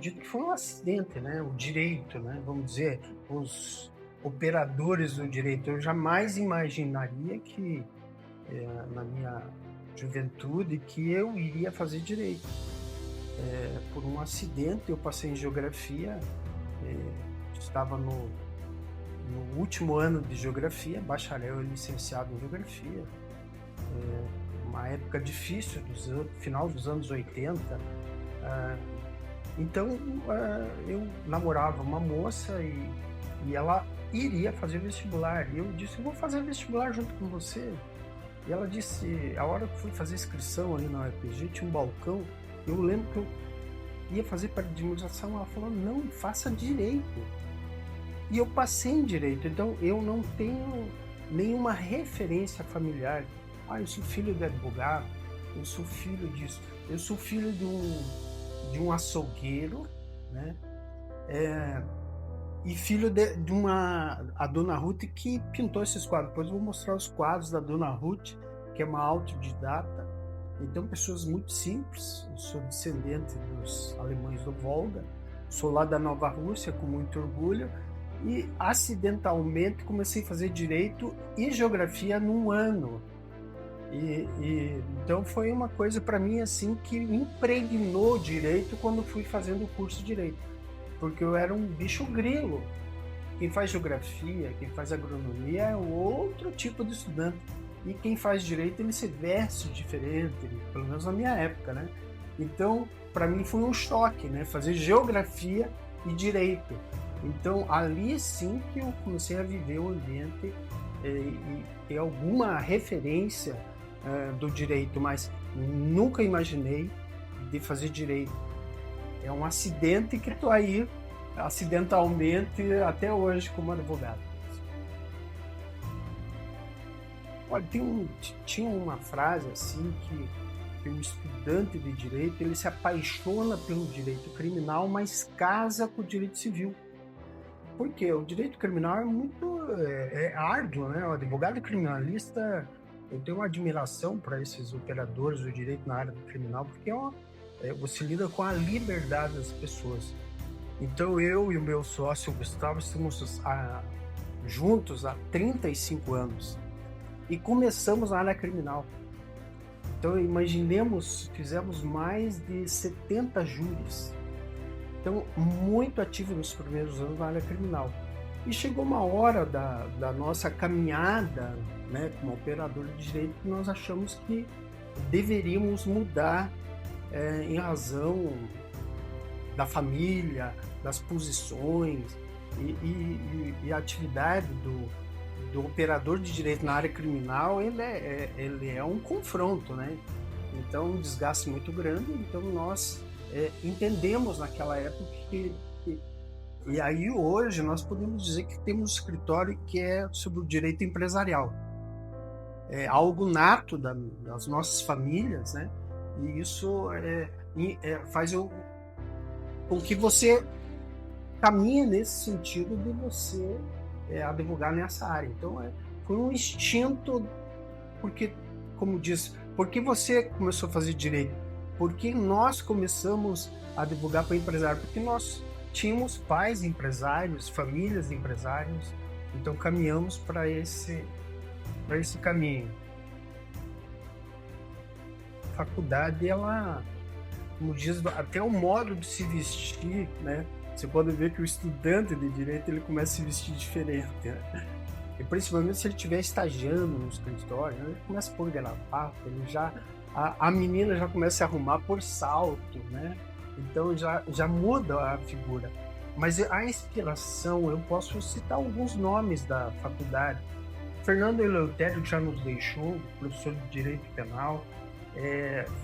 acredito que foi um acidente, né? O direito, né? Vamos dizer, os operadores do direito. Eu jamais imaginaria que, na minha juventude, que eu iria fazer direito. Por um acidente, eu passei em geografia, estava no último ano de geografia, bacharel e licenciado em geografia, uma época difícil, final dos anos 80. Então, eu namorava uma moça e ela iria fazer vestibular. E eu disse, eu vou fazer vestibular junto com você. E ela disse, a hora que fui fazer inscrição ali na UFPG, tinha um balcão, eu lembro que eu ia fazer para administração, ela falou, não, faça direito. E eu passei em direito, então eu não tenho nenhuma referência familiar. Eu sou filho de advogado, eu sou filho disso, eu sou filho de um açougueiro, né? E filho de a Dona Ruth que pintou esses quadros. Depois eu vou mostrar os quadros da Dona Ruth, que é uma autodidata. Então, pessoas muito simples. Eu sou descendente dos alemães do Volga, sou lá da Nova Rússia, com muito orgulho, e acidentalmente comecei a fazer direito e geografia num ano. Então foi uma coisa para mim assim que impregnou o direito quando fui fazendo o curso de direito, porque eu era um bicho grilo. Quem faz geografia, quem faz agronomia é outro tipo de estudante, e quem faz direito ele se veste diferente, pelo menos na minha época, né? Então para mim foi um choque, né? Fazer geografia e direito. Então ali sim que eu comecei a viver o ambiente e ter alguma referência do direito, mas nunca imaginei de fazer direito. É um acidente que estou aí acidentalmente até hoje como advogado. Olha, tinha uma frase assim que o estudante de direito ele se apaixona pelo direito criminal, mas casa com o direito civil. Por quê? O direito criminal é muito árduo, né? O advogado criminalista, eu tenho uma admiração para esses operadores do direito na área do criminal, porque você lida com a liberdade das pessoas. Então, eu e o meu sócio, Gustavo, estamos juntos há 35 anos e começamos na área criminal. Então, imaginemos, fizemos mais de 70 júris. Então, muito ativo nos primeiros anos na área criminal. E chegou uma hora da nossa caminhada, né, como operador de direito, que nós achamos que deveríamos mudar em razão da família, das posições e a atividade do operador de direito na área criminal, ele é um confronto, né? Então, um desgaste muito grande. Então, nós entendemos naquela época e aí hoje nós podemos dizer que temos um escritório que é sobre o direito empresarial. É algo nato das nossas famílias, né? E isso faz com que você caminhe nesse sentido de você advogar nessa área. Então, foi um instinto, porque, como diz, por que você começou a fazer direito? Porque nós começamos a advogar para empresário, porque nós tínhamos pais empresários, famílias de empresários, então caminhamos para esse caminho. A faculdade, ela, como diz, até o modo de se vestir, né? Você pode ver que o estudante de direito ele começa a se vestir diferente, né? E principalmente se ele estiver estagiando no escritório, né? Ele começa a pôr gravata, a menina já começa a se arrumar por salto, né? Então já muda a figura. Mas a inspiração, eu posso citar alguns nomes da faculdade. Fernando Eleutério, que já nos deixou, professor de Direito Penal.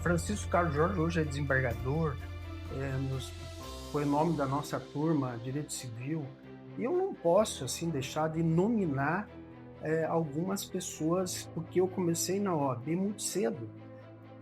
Francisco Carlos Jorge, hoje é desembargador, foi o nome da nossa turma, Direito Civil. E eu não posso assim, deixar de nominar algumas pessoas, porque eu comecei na OAB muito cedo.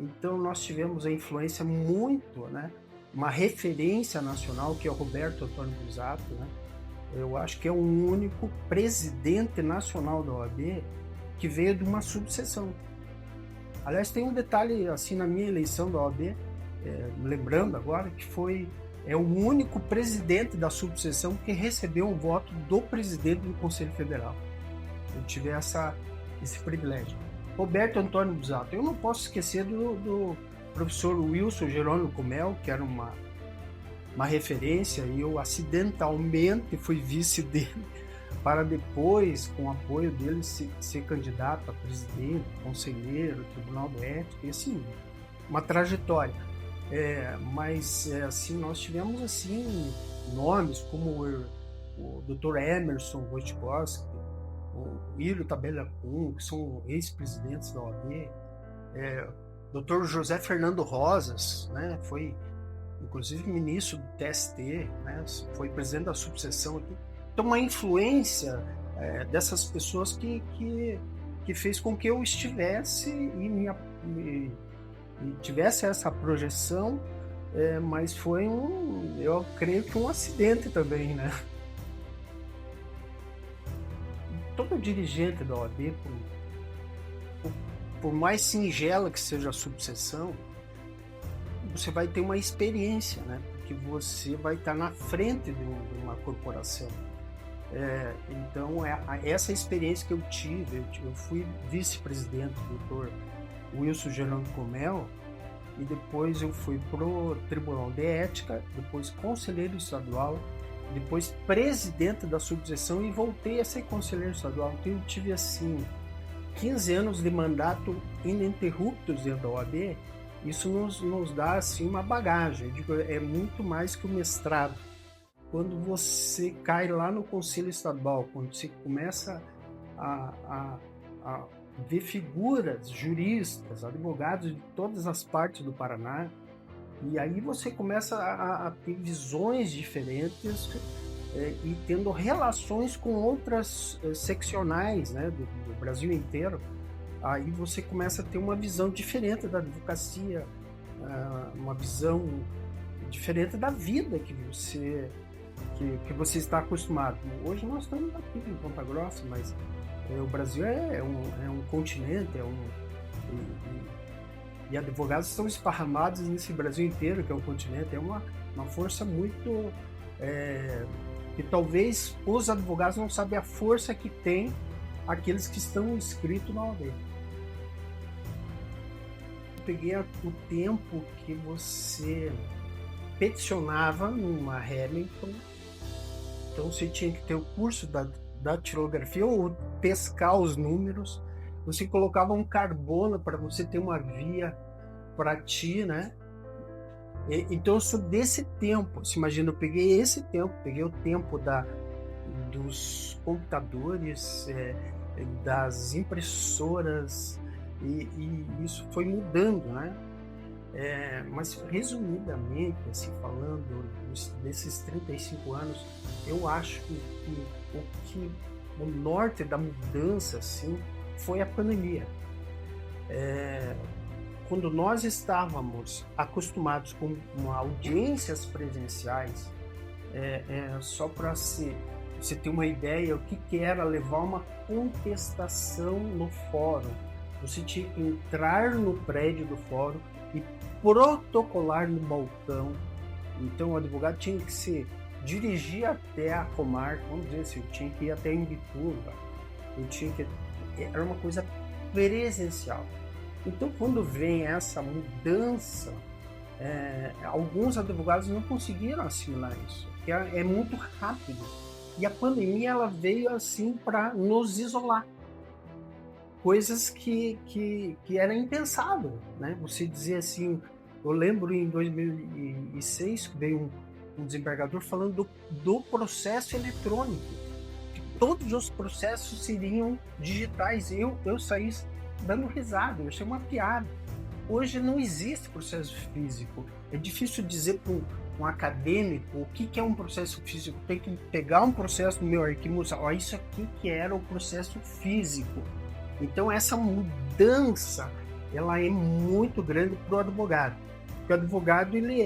Então, nós tivemos a influência muito, né? Uma referência nacional, que é o Roberto Antônio Busato, né? Eu acho que é o único presidente nacional da OAB que veio de uma subseção. Aliás, tem um detalhe, assim, na minha eleição da OAB, lembrando agora, que foi é o único presidente da subseção que recebeu um voto do presidente do Conselho Federal. Eu tive esse privilégio. Roberto Antônio Busato. Eu não posso esquecer do professor Wilson Jerônimo Comel, que era uma referência, e eu acidentalmente fui vice dele, para depois, com o apoio dele, ser candidato a presidente, conselheiro, Tribunal de Ética, e assim, uma trajetória. Mas assim, nós tivemos assim, nomes como o Dr. Emerson Wojtkowski, o Írio Tabela Kuhn, que são ex-presidentes da OAB, Dr. José Fernando Rosas, né, foi inclusive ministro do TST, né, foi presidente da subseção aqui. Então, uma influência dessas pessoas que fez com que eu estivesse e tivesse essa projeção, mas foi eu creio que um acidente também, né? Todo dirigente da OAB, por mais singela que seja a subseção, você vai ter uma experiência, né? Porque você vai estar na frente de uma corporação. Então, essa experiência que eu tive, eu fui vice-presidente do Dr. Wilson Jerônimo Comel, e depois eu fui para o Tribunal de Ética, depois conselheiro estadual, depois presidente da subseção e voltei a ser conselheiro estadual. Então eu tive assim 15 anos de mandato ininterruptos dentro da OAB. Isso nos dá assim uma bagagem. Eu digo, é muito mais que o mestrado. Quando você cai lá no Conselho Estadual, quando você começa a ver figuras, juristas, advogados de todas as partes do Paraná, e aí você começa a ter visões diferentes e tendo relações com outras seccionais, né, do Brasil inteiro. Aí você começa a ter uma visão diferente da advocacia, uma visão diferente da vida que você está acostumado. Hoje nós estamos aqui em Ponta Grossa, mas o Brasil é um continente, e advogados estão esparramados nesse Brasil inteiro, que é um continente. É uma força muito... que talvez os advogados não sabem a força que tem aqueles que estão inscritos na OAB. Eu peguei o tempo que você peticionava numa Hamilton, então você tinha que ter o curso da datilografia ou pescar os números, você colocava um carbono para você ter uma via para ti, né? Então eu sou desse tempo. Você imagina, eu peguei esse tempo, peguei o tempo dos computadores, das impressoras, e isso foi mudando, né? Mas resumidamente, assim, falando desses 35 anos, eu acho que o norte da mudança, assim, foi a pandemia. Quando nós estávamos acostumados com audiências presenciais, só para você ter uma ideia, o que era levar uma contestação no fórum. Você tinha que entrar no prédio do fórum e protocolar no balcão. Então o advogado tinha que se dirigir até a comarca, vamos dizer assim, eu tinha que ir até Imbituba, era uma coisa presencial. Então quando vem essa mudança, alguns advogados não conseguiram assimilar isso, porque é muito rápido. E a pandemia ela veio assim para nos isolar. Coisas que era impensável, né? Você dizer assim, eu lembro em 2006 que veio um desembargador falando do processo eletrônico, que todos os processos seriam digitais. Eu saí dando risada, eu achei uma piada. Hoje não existe processo físico. É difícil dizer para um acadêmico o que é um processo físico. Tem que pegar um processo no meu arquivo e mostrar, isso aqui que era o processo físico. Então essa mudança ela é muito grande para o advogado. Porque o advogado ele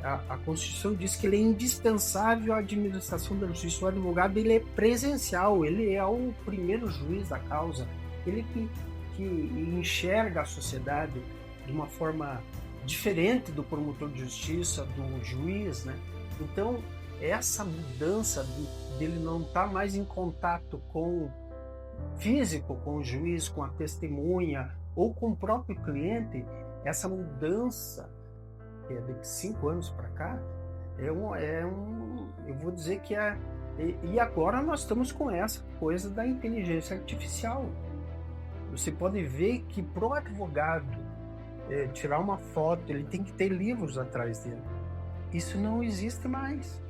a Constituição diz que ele é indispensável à administração da justiça. O advogado ele é presencial, ele é o primeiro juiz da causa, ele que enxerga a sociedade de uma forma diferente do promotor de justiça, do juiz, né? Então, essa mudança dele não estar mais em contato com físico, com o juiz, com a testemunha ou com o próprio cliente, essa mudança, que é de 5 anos para cá, eu vou dizer que e agora nós estamos com essa coisa da inteligência artificial. Você pode ver que pro advogado tirar uma foto, ele tem que ter livros atrás dele. Isso não existe mais.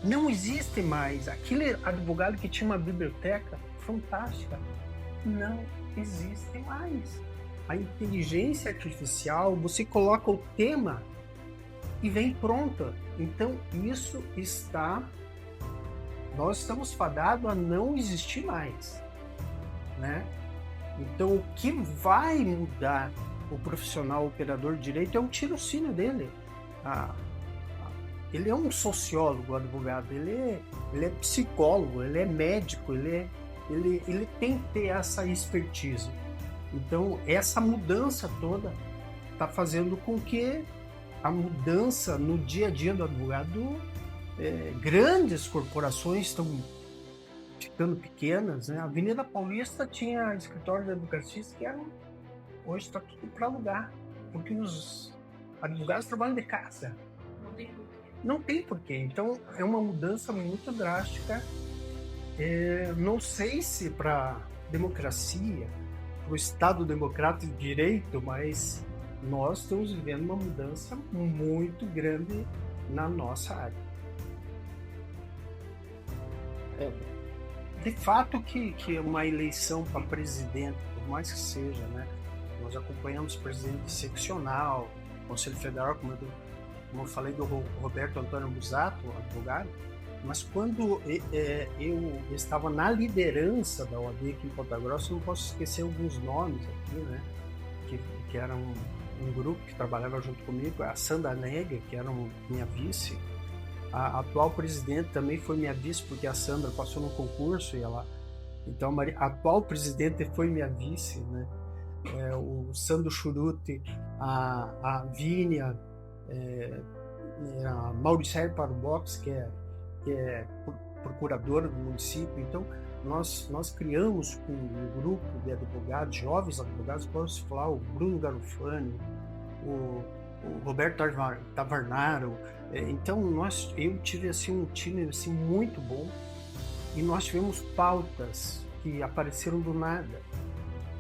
Não existe mais. Aquele advogado que tinha uma biblioteca fantástica, não existe mais. A inteligência artificial, você coloca o tema e vem pronta. Então, nós estamos fadados a não existir mais, né? Então, o que vai mudar o profissional operador de direito é o tirocínio dele. Ele é um sociólogo, advogado, ele é psicólogo, ele é médico, ele tem que ter essa expertise. Então, essa mudança toda está fazendo com que a mudança no dia a dia do advogado, grandes corporações estão ficando pequenas, né? A Avenida Paulista tinha escritório de advocacia que hoje está tudo para alugar, porque os advogados trabalham de casa. Não tem porquê. Então, é uma mudança muito drástica. Não sei se para democracia, para o Estado democrático de direito, mas nós estamos vivendo uma mudança muito grande na nossa área. De fato que uma eleição para presidente, por mais que seja, né? Nós acompanhamos presidente seccional, Conselho Federal, como eu falei do Roberto Antônio Busato, advogado, mas quando eu estava na liderança da OAB aqui em Ponta Grossa, eu não posso esquecer alguns nomes aqui, né? Que era um grupo que trabalhava junto comigo, a Sandra Nega, que era minha vice. A atual presidente também foi minha vice, porque a Sandra passou no concurso e então a atual presidente foi minha vice, né? O Sandro Churuti, a Vínia, a Mauricéia Parubox, que é procuradora do município. Então nós criamos um grupo de advogados, jovens advogados, posso falar, o Bruno Garofani, o Roberto Tavarnaro. Então eu tive assim, um time assim, muito bom, e nós tivemos pautas que apareceram do nada.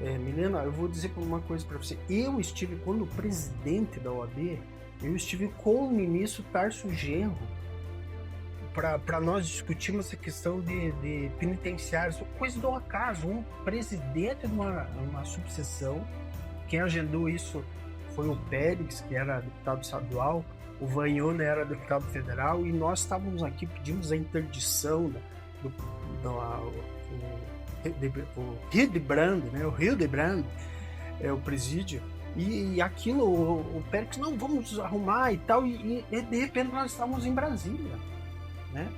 Milena, eu vou dizer uma coisa para você. Eu estive, quando presidente da OAB, eu estive com o ministro Tarso Genro para nós discutirmos essa questão de penitenciários, coisa do acaso. Um presidente de uma subseção, quem agendou isso foi o Pérez, que era deputado estadual, o Vanhona era deputado federal, e nós estávamos aqui, pedimos a interdição o Hildebrand, né? O Hildebrand é o presídio, e aquilo, o Pérez, não, vamos arrumar e tal, e de repente nós estávamos em Brasília, né?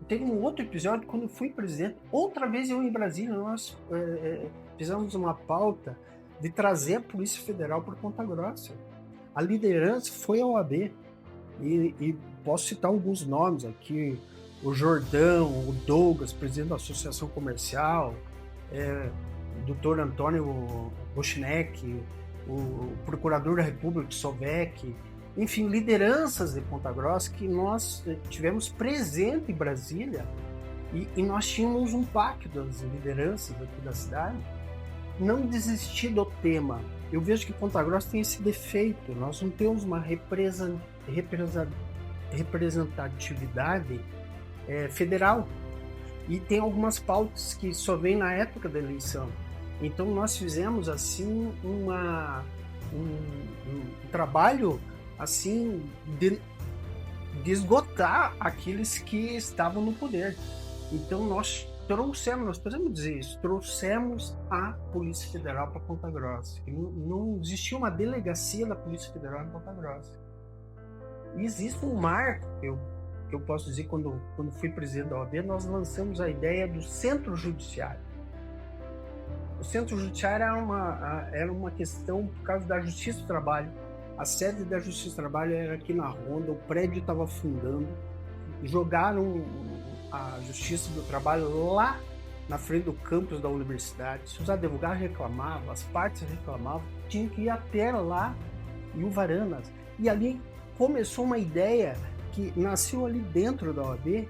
Teve um outro episódio, quando eu fui presidente, outra vez eu em Brasília, nós fizemos uma pauta de trazer a Polícia Federal para Ponta Grossa. A liderança foi a OAB, e posso citar alguns nomes aqui: o Jordão, o Douglas, presidente da Associação Comercial, o Dr. Antônio Bochinek, o Procurador da República, Sovec, enfim, lideranças de Ponta Grossa que nós tivemos presente em Brasília, e nós tínhamos um pacto das lideranças aqui da cidade, não desistir do tema. Eu vejo que Ponta Grossa tem esse defeito, nós não temos uma representatividade federal, e tem algumas pautas que só vêm na época da eleição. Então nós fizemos assim um trabalho assim de esgotar aqueles que estavam no poder. Então nós podemos dizer isso, trouxemos a Polícia Federal para Ponta Grossa. Não existia uma delegacia da Polícia Federal em Ponta Grossa. E existe um marco que eu posso dizer, quando fui presidente da OAB, nós lançamos a ideia do Centro Judiciário. O centro judiciário era uma questão por causa da Justiça do Trabalho. A sede da Justiça do Trabalho era aqui na Ronda, o prédio estava afundando, jogaram a Justiça do Trabalho lá na frente do campus da universidade. Se os advogados reclamavam, as partes reclamavam, tinha que ir até lá em Uvaranas. E ali começou uma ideia que nasceu ali dentro da OAB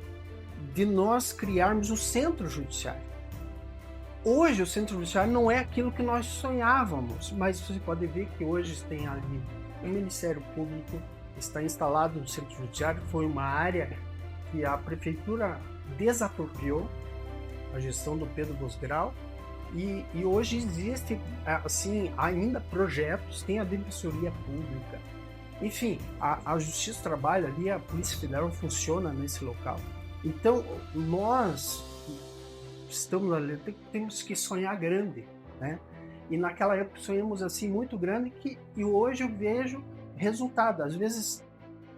de nós criarmos o centro judiciário. Hoje o centro judiciário não é aquilo que nós sonhávamos, mas você pode ver que hoje tem ali o Ministério Público, está instalado no centro judiciário, foi uma área que a prefeitura desapropriou a gestão do Pedro Bosgrau, e hoje existe assim, ainda projetos, tem a Defensoria Pública, enfim, a Justiça do Trabalho ali, a Polícia Federal funciona nesse local. Então, nós estamos ali, temos que sonhar grande, né? E naquela época sonhamos assim muito grande e hoje eu vejo resultado. Às vezes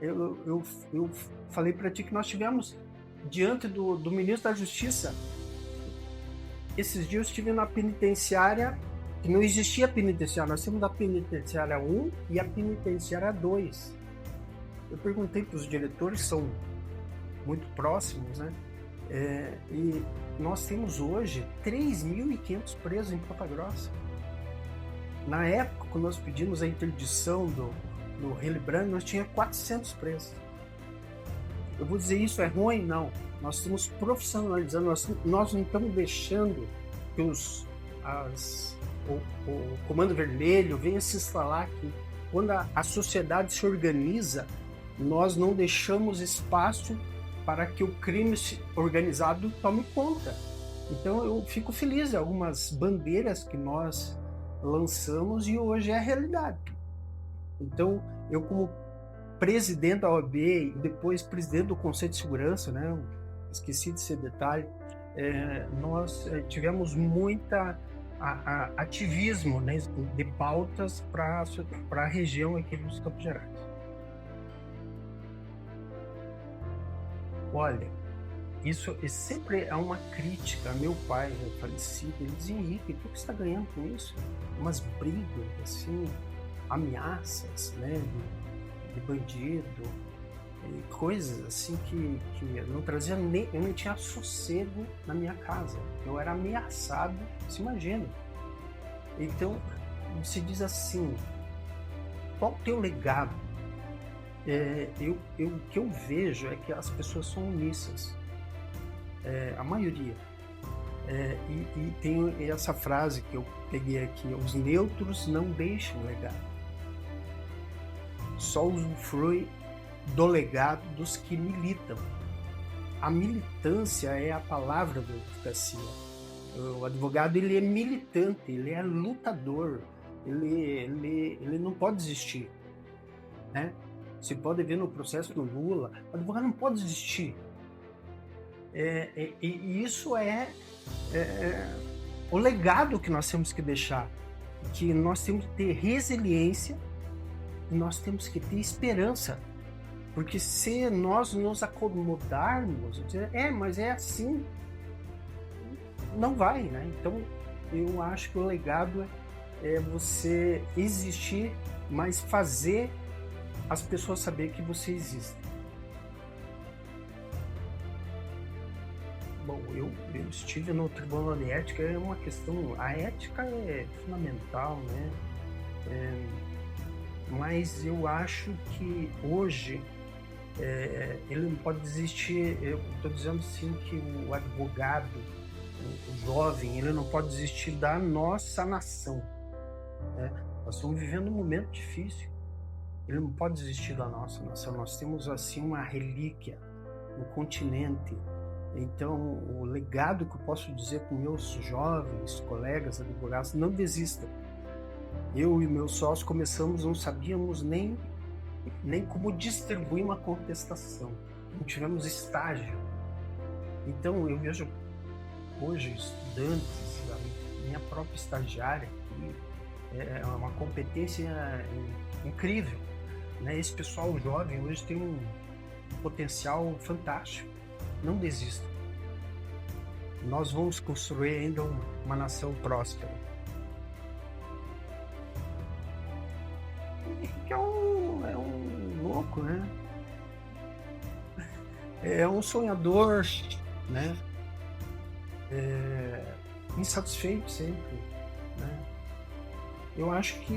eu falei para ti que nós tivemos diante do ministro da Justiça. Esses dias eu estive na penitenciária, que não existia penitenciária, nós temos a penitenciária 1 e a penitenciária 2. Eu perguntei para os diretores, são muito próximos, né? E nós temos hoje 3.500 presos em Ponta Grossa. Na época, quando nós pedimos a interdição do Rio Branco, nós tínhamos 400 presos. Eu vou dizer isso é ruim? Não. Nós estamos profissionalizando, nós não estamos deixando que o Comando Vermelho venha se instalar aqui. Quando a sociedade se organiza, nós não deixamos espaço para que o crime organizado tome conta. Então eu fico feliz de algumas bandeiras que nós lançamos e hoje é a realidade. Então eu, como presidente da OAB e depois presidente do Conselho de Segurança, né, esqueci desse detalhe, nós tivemos muita ativismo, né, de pautas para a região aqui dos Campos Gerais. Olha, isso sempre é uma crítica. Meu pai, falecido, ele dizia: Henrique, o que você está ganhando com isso? Umas brigas, assim, ameaças, né, de bandido, coisas assim que não trazia nem... Eu não tinha sossego na minha casa. Eu era ameaçado, se imagina. Então, se diz assim, qual o teu legado? O que eu vejo é que as pessoas são omissas, a maioria. E tem essa frase que eu peguei aqui: os neutros não deixam legado, só usufrui do legado dos que militam. A militância é a palavra do advocacia. O advogado, ele é militante, ele é lutador, ele não pode desistir, né? Você pode ver no processo do Lula, o advogado não pode desistir. E isso é o legado que nós temos que deixar, que nós temos que ter resiliência e nós temos que ter esperança, porque se nós nos acomodarmos, dizer, mas é assim, não vai, né? Então eu acho que o legado é você existir, mas fazer as pessoas saber que você existe. Bom, eu estive no Tribunal de Ética, é uma questão... A ética é fundamental, né? Mas eu acho que hoje ele não pode desistir. Eu estou dizendo assim que o advogado, o jovem, ele não pode desistir da nossa nação, né? Nós estamos vivendo um momento difícil. Ele não pode desistir da nossa nação. Nós temos assim uma relíquia no continente. Então, o legado que eu posso dizer para meus jovens colegas advogados: não desistam. Eu e meu sócio começamos, não sabíamos nem como distribuir uma contestação. Não tivemos estágio. Então, eu vejo hoje estudantes, a minha própria estagiária, que é uma competência incrível, né? Esse pessoal jovem hoje tem um potencial fantástico. Não desista. nós vamos construir ainda uma nação próspera. Que é um louco, né? É um sonhador, né? Insatisfeito sempre, né? Eu acho que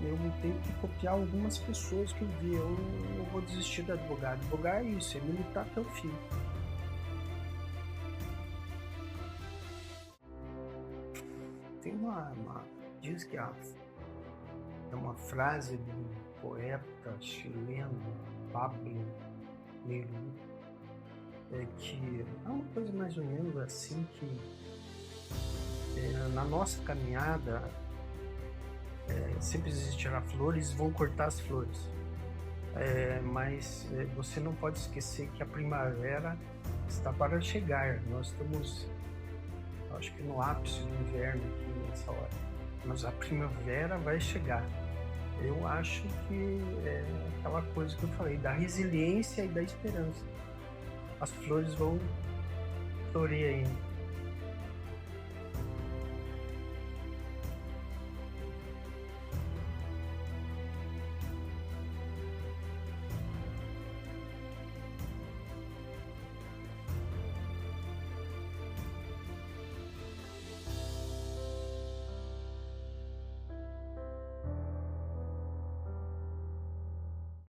eu tenho que copiar algumas pessoas que eu vi. Eu não vou desistir de advogar. Advogar é isso, é militar até o fim. Tem diz que é uma frase de um poeta chileno, Pablo Neruda, que é uma coisa mais ou menos assim, que na nossa caminhada sempre existirá flores, vão cortar as flores, mas você não pode esquecer que a primavera está para chegar. Nós estamos, acho que no ápice do inverno aqui nessa hora, mas a primavera vai chegar. Eu acho que é aquela coisa que eu falei, da resiliência e da esperança. As flores vão florir ainda.